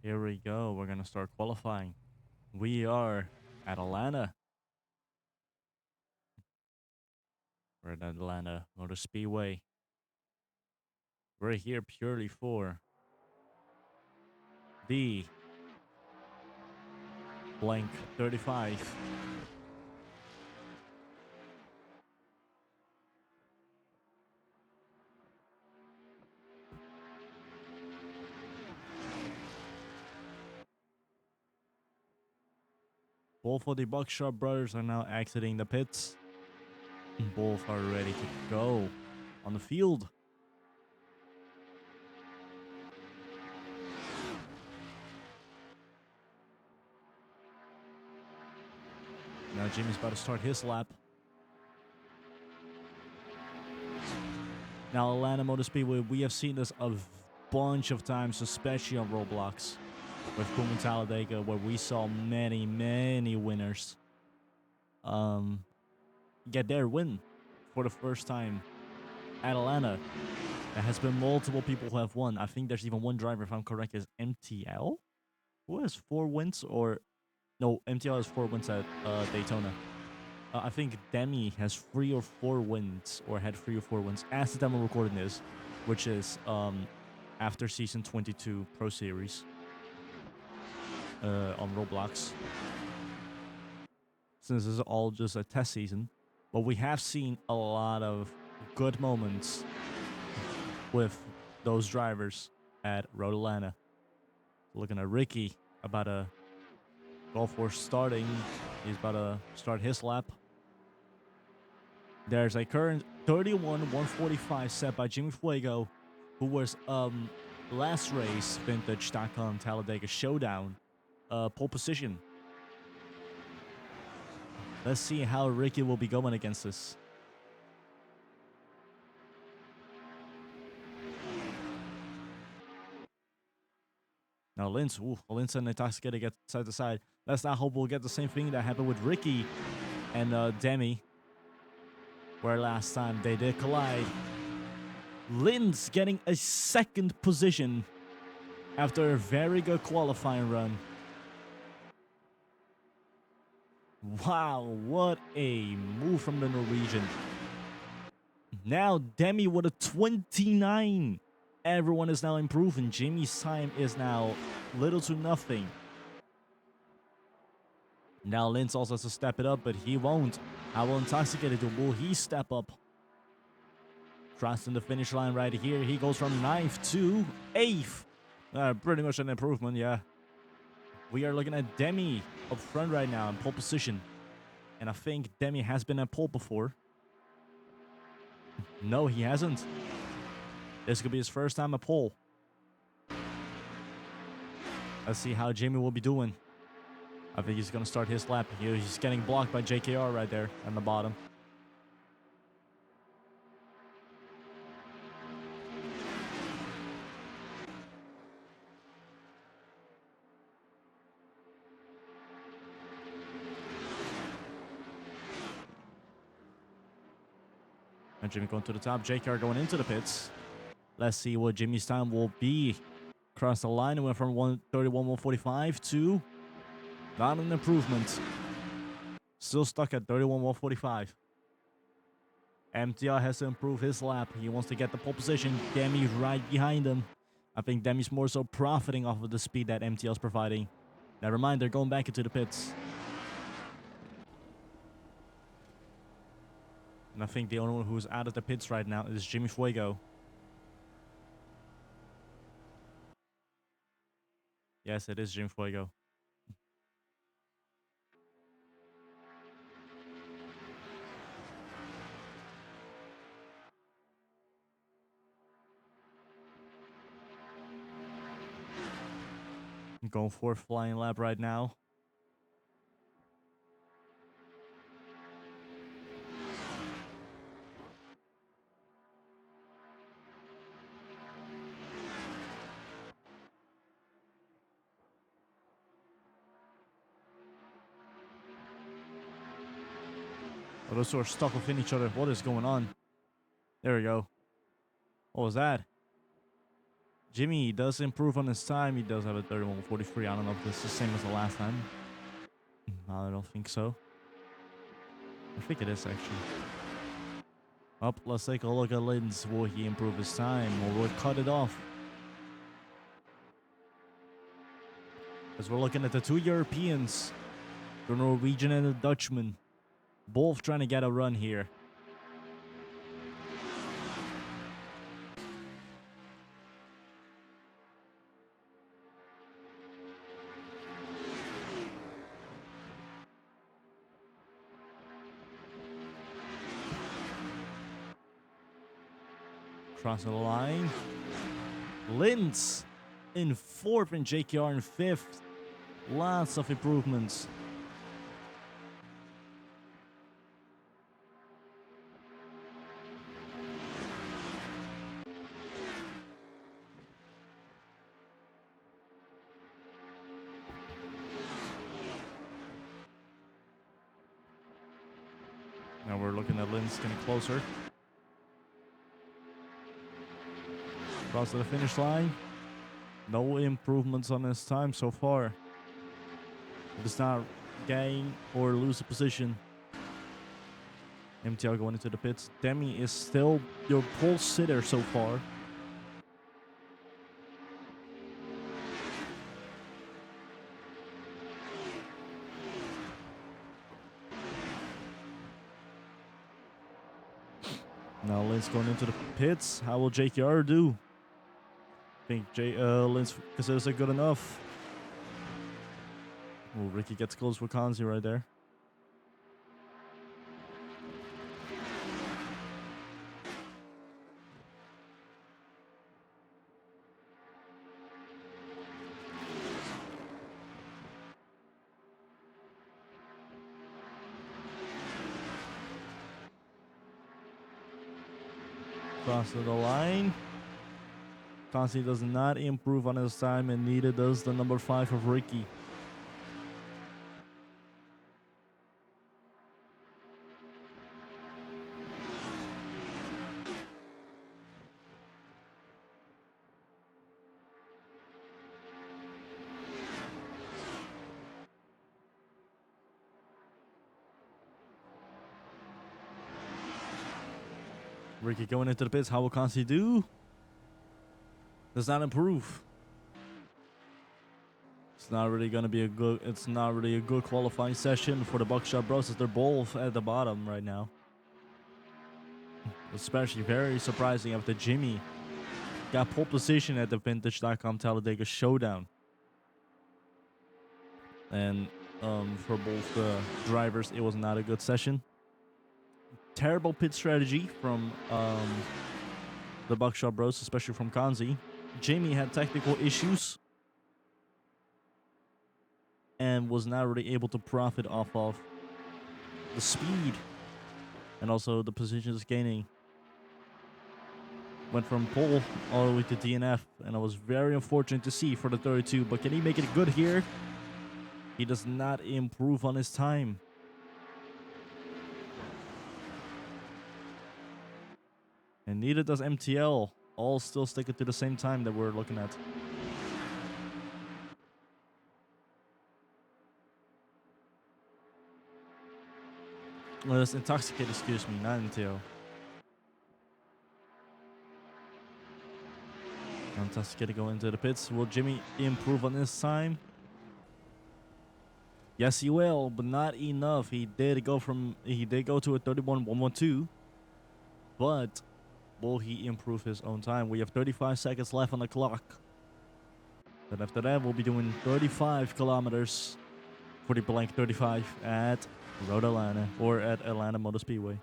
Here we go. We're gonna start qualifying. We are at Atlanta. We're at Atlanta Motor Speedway. We're here purely for the blank 35. Both of the Buckshot brothers are now exiting the pits. Both are ready to go on the field. Now Jimmy's about to start his lap. Now Atlanta Motor Speedway, we have seen this a bunch of times, especially on Roblox with Boom and Talladega, where we saw many winners get their win for the first time at Atlanta. There has been multiple people who have won. I think there's even one driver, if I'm correct, is MTL, who has 4 wins, or no, MTL has 4 wins at Daytona. I think Demi has 3 or 4 wins, or had 3 or 4 wins as the time I'm recording this, which is after season 22 Pro Series on Roblox. Since this is all just a test season, but we have seen a lot of good moments with those drivers at Road Atlanta. Looking at Ricky, about to go for starting. He's about to start his lap. There's a current 31-145 set by Jimmy Fuego, who was last race vintage.com Talladega Showdown pole position. Let's see how Ricky will be going against this. Now Linz and Intoxicated get side to side. Let's not hope we'll get the same thing that happened with Ricky and Demi, where last time they did collide. Linz getting a second position after a very good qualifying run. Wow, what a move from the Norwegian. Now Demi with a 29. Everyone is now improving. Jimmy's time is now little to nothing. Now Linz also has to step it up, but he won't. How will Intoxicated do? Will he step up? Crossing the finish line right here. He goes from 9th to 8th. Pretty much an improvement, yeah. We are looking at Demi up front right now in pole position. And I think Demi has been at pole before. No, he hasn't. This could be his first time at pole. Let's see how Jimmy will be doing. I think he's going to start his lap. He's getting blocked by JKR right there on the bottom. And Jimmy going to the top. JKR going into the pits. Let's see what Jimmy's time will be. Across the line, it went from 131-145 to not an improvement. Still stuck at 31-145. MTR has to improve his lap. He wants to get the pole position. Demi's right behind him. I think Demi's more so profiting off of the speed that MTL's providing. Never mind, they're going back into the pits. And I think the only one who's out of the pits right now is Jimmy Fuego. Yes, it is Jimmy Fuego. Going for a flying lap right now. Oh, those two are stuck within each other. What is going on? There we go. What was that? Jimmy does improve on his time. He does have a 31:43. I don't know if this is the same as the last time. I don't think so. I think it is actually. Up, let's take a look at Linz. Will he improve his time or will it cut it off? As we're looking at the two Europeans, the Norwegian and the Dutchman, both trying to get a run here. Crossing the line. Linz in fourth and JKR in fifth. Lots of improvements. Now we're looking at Linz getting closer. Across to the finish line. No improvements on his time so far. It does not gain or lose a position. MTL going into the pits. Demi is still your pole sitter so far. Now Linz going into the pits. How will JKR do? I think Linz considers it good enough. Oh, Ricky gets close with Kanzi right there. Cross to the line. Kanzi does not improve on his time, and neither does the number 5 of Ricky. Ricky going into the pits. How will Kanzi do? Does not improve. It's not really gonna be a good. It's not really a good qualifying session for the Buckshot Bros, as they're both at the bottom right now. Especially very surprising after Jimmy got pole position at the Vintage.com Talladega Showdown. And for both drivers, it was not a good session. Terrible pit strategy from the Buckshot Bros, especially from Kanzi. Jamie had technical issues and was not really able to profit off of the speed and also the positions gaining. Went from pole all the way to DNF, and it was very unfortunate to see for the 32. But can he make it good here? He does not improve on his time. And neither does MTL. All still sticking to the same time that we're looking at. Well, it's Intoxicated, excuse me, not MTL. Intoxicated going into the pits. Will Jimmy improve on his time? Yes, he will, but not enough. He did go to a 31.112, but will he improve his own time? We have 35 seconds left on the clock. Then after that, we'll be doing 35 kilometers for the blank 35 at Road Atlanta or at Atlanta Motor Speedway.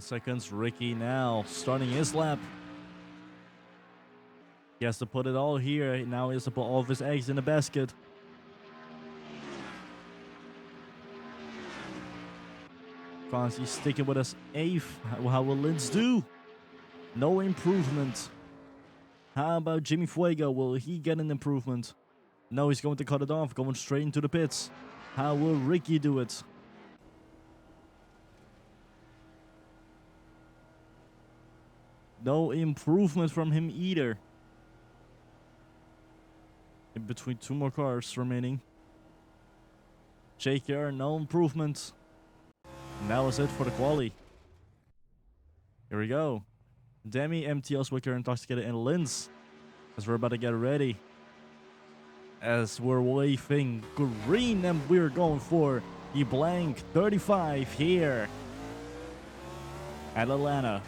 Seconds. Ricky now starting his lap. He has to put it all here. Now he has to put all of his eggs in the basket. Kanzi sticking with us 8th. How will Linz do? No improvement. How about Jimmy Fuego? Will he get an improvement? No, he's going to cut it off, going straight into the pits. How will Ricky do it? No improvement from him either. In between 2 more cars remaining. JKR, no improvement. And that was it for the quali. Here we go. Demi, MTL, Swicker, Intoxicated, and Linz. As we're about to get ready. As we're waving green, and we're going for the blank 35 here at Atlanta.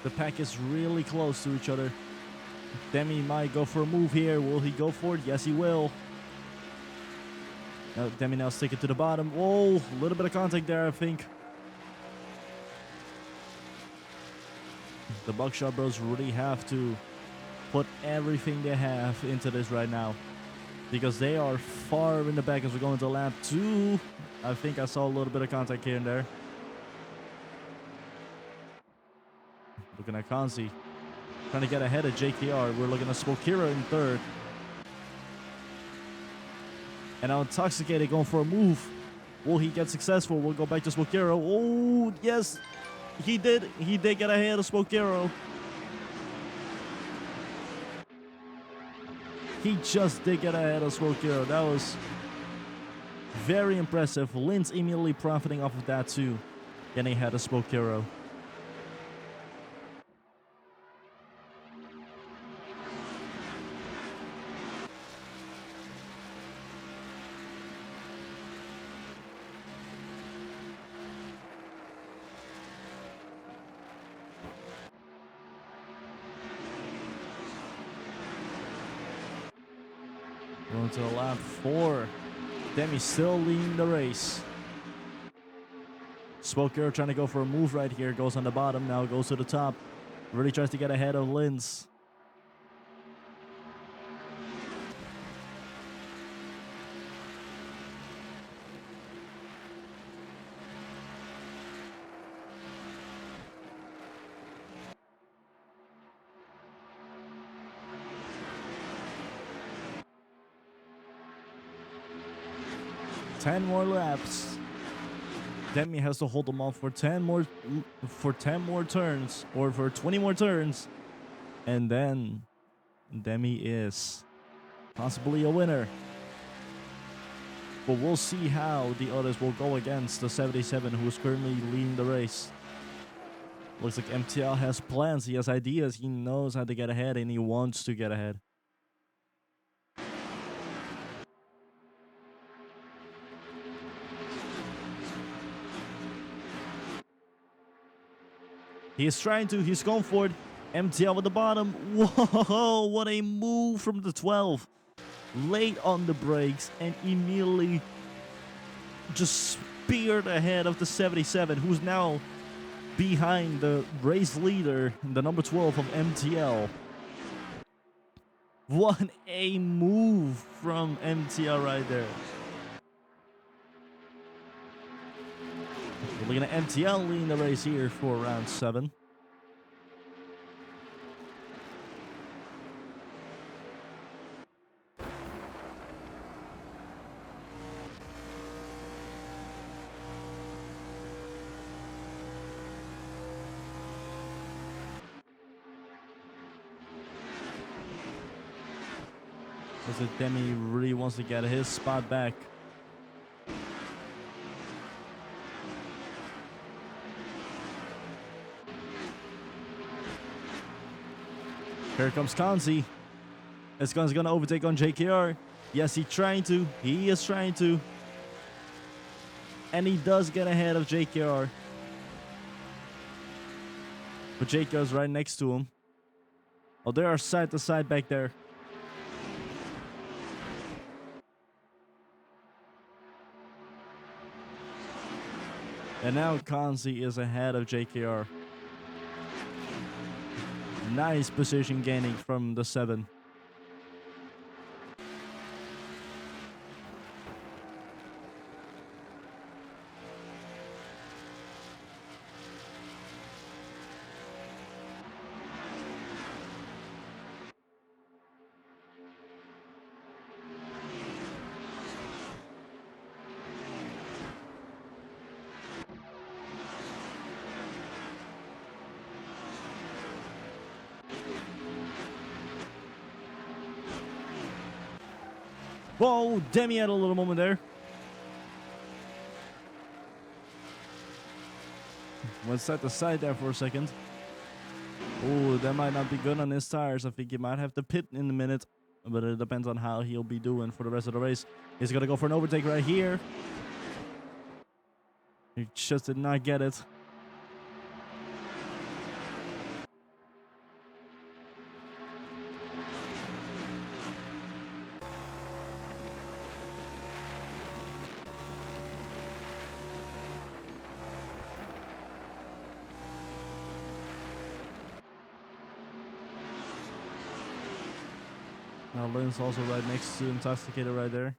The pack is really close to each other. Demi might go for a move here. Will he go for it? Yes, he will. Now, Demi now stick it to the bottom. Whoa, a little bit of contact there, I think. The Buckshot Bros really have to put everything they have into this right now, because they are far in the back as we go into lap 2. I think I saw a little bit of contact here and there. Looking at Kanzi, trying to get ahead of JKR. We're looking at Spokira in 3rd. And now Intoxicated going for a move. Will he get successful? We'll go back to Spokiro. Oh, yes, he did. He did get ahead of Spokiro. He just did get ahead of Spokiro. That was very impressive. Linz immediately profiting off of that too, getting ahead of Spokiro. Going to lap 4. Demi still leading the race. Spokiro trying to go for a move right here. Goes on the bottom. Now goes to the top. Really tries to get ahead of Linz. Ten more laps. Demi has to hold them off for 10 more turns, or for 20 more turns, and then Demi is possibly a winner. But we'll see how the others will go against the 77, who is currently leading the race. Looks like MTL has plans, he has ideas, he knows how to get ahead, and he wants to get ahead. He's trying to, he's going for it. MTL at the bottom. Whoa, what a move from the 12. Late on the brakes and immediately just speared ahead of the 77, who's now behind the race leader, the number 12 of MTL. What a move from MTL right there. We're looking at MTL leading the race here for round 7. Looks like Demi really wants to get his spot back. Here comes Kanzi. Escon's gonna overtake on JKR. Yes, he's trying to. He is trying to. And he does get ahead of JKR. But JKR's right next to him. Oh, they are side to side back there. And now Kanzi is ahead of JKR. Nice position gaining from the 7. Whoa, Demi had a little moment there. Went side to side there for a second. Oh, that might not be good on his tires. I think he might have to pit in a minute. But it depends on how he'll be doing for the rest of the race. He's going to go for an overtake right here. He just did not get it. Now Lynn's also right next to Intoxicated right there.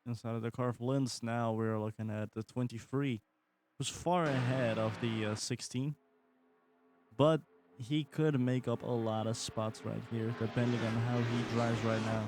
Inside of the car of Lynn's now we're looking at the 23, who's far ahead of the 16, but he could make up a lot of spots right here depending on how he drives right now.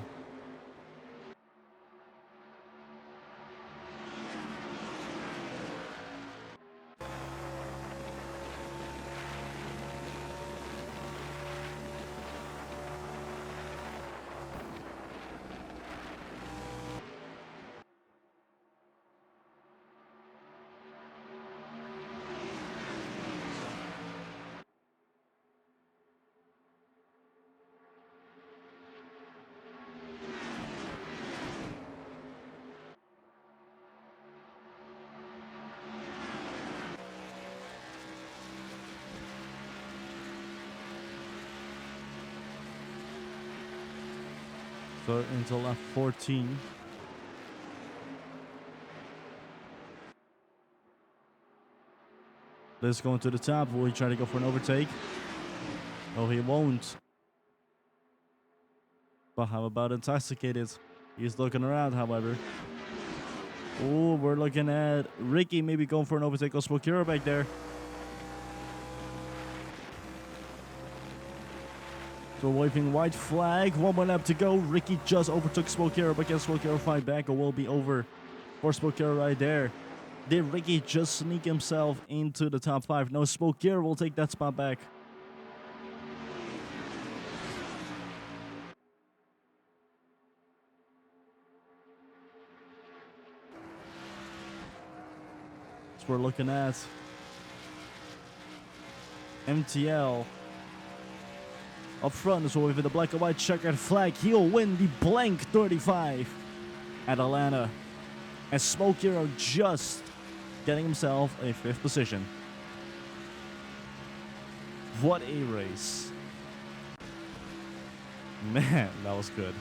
So into lap 14. Let's go into the top. Will he try to go for an overtake? Oh, he won't. But how about Intoxicated? He's looking around, however. Oh, we're looking at Ricky maybe going for an overtake of Smokero back there. So waving white flag. 1 more lap to go. Ricky just overtook Smokero, but can Smokero fight back or will be over for Smokero right there? Did Ricky just sneak himself into the top 5? No, Smokero will take that spot back. That's what we're looking at. MTL up front is with the black and white checkered flag. He'll win the blank 35 at Atlanta. And Smokero just getting himself a 5th position. What a race. Man, that was good.